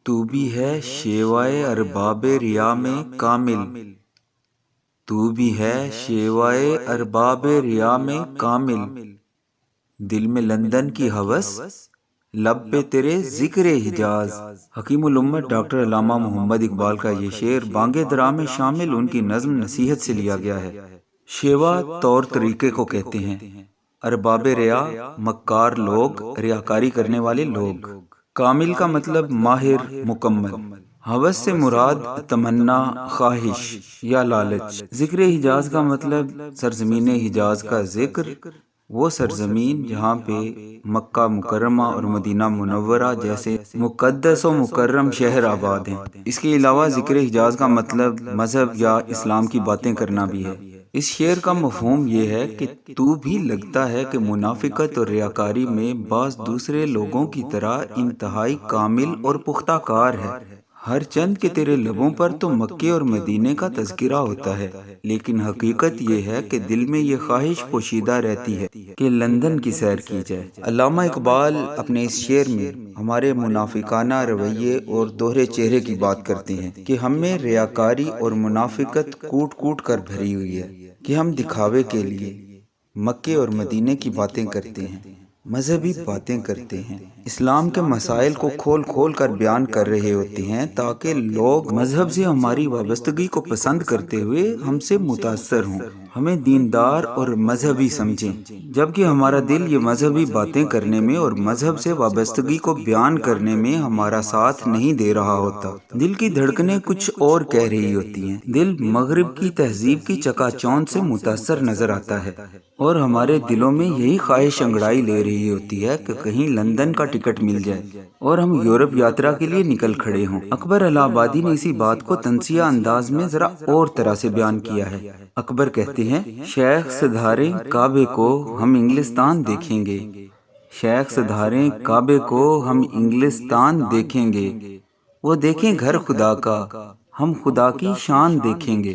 تو بھی ہے شیوائے ارباب ریا میں کامل، تو بھی ہے شیوائے ارباب ریا میں کامل، دل میں لندن کی ہوس، لب پہ تیرے ذکر حجاز۔ حکیم الامت ڈاکٹر علامہ محمد اقبال کا یہ شعر بانگ درا میں شامل ان کی نظم نصیحت سے لیا گیا ہے۔ شیوا طور طریقے کو کہتے ہیں، ارباب ریا مکار لوگ، ریاکاری کرنے والے لوگ۔ کامل کا مطلب ماہر، مکمل۔ ہوس سے مراد تمنا، خواہش یا لالچ۔ ذکر حجاز کا مطلب سرزمین حجاز کا ذکر، وہ سرزمین جہاں پہ مکہ مکرمہ اور مدینہ منورہ جیسے مقدس و مکرم شہر آباد ہیں۔ اس کے علاوہ ذکر حجاز کا مطلب مذہب یا اسلام کی باتیں کرنا بھی ہے۔ اس شعر کا مفہوم یہ ہے کہ تو بھی لگتا ہے کہ منافقت اور ریاکاری میں بعض دوسرے لوگوں کی طرح انتہائی کامل اور پختہ کار ہے، ہر چند کہ تیرے لبوں پر تو مکے اور مدینے کا تذکرہ ہوتا ہے، لیکن حقیقت یہ ہے کہ دل میں یہ خواہش پوشیدہ رہتی ہے کہ لندن کی سیر کی جائے۔ علامہ اقبال اپنے اس شعر میں ہمارے منافقانہ رویے اور دوہرے چہرے کی بات کرتے ہیں کہ ہم میں ریاکاری اور منافقت کوٹ کوٹ کر بھری ہوئی ہے، کہ ہم دکھاوے کے لیے مکے اور مدینے کی باتیں کرتے ہیں، مذہبی باتیں کرتے ہیں، اسلام کے مسائل کو کھول کھول کر بیان کر رہے ہوتے ہیں تاکہ لوگ مذہب سے ہماری وابستگی کو پسند کرتے ہوئے ہم سے متاثر ہوں، ہمیں دیندار اور مذہبی سمجھیں، جبکہ ہمارا دل یہ مذہبی باتیں کرنے میں اور مذہب سے وابستگی کو بیان کرنے میں ہمارا ساتھ نہیں دے رہا ہوتا۔ دل کی دھڑکنیں کچھ اور کہہ رہی ہوتی ہیں، دل مغرب کی تہذیب کی چکا چوند سے متاثر نظر آتا ہے، اور ہمارے دلوں میں یہی خواہش انگڑائی لے رہی ہوتی ہے کہ کہیں لندن کا ٹکٹ مل جائے اور ہم یورپ یاترا کے لیے نکل کھڑے ہوں۔ اکبر الہ آبادی نے اسی بات کو تنزیہ انداز میں ذرا اور طرح سے بیان کیا ہے۔ اکبر کہتے ہیں، شیخ سدھاریں کعبے کو ہم انگلستان دیکھیں گے، شیخ سدھاریں کعبے کو ہم انگلستان دیکھیں گے، وہ دیکھیں گھر خدا کا، ہم خدا کی شان دیکھیں گے۔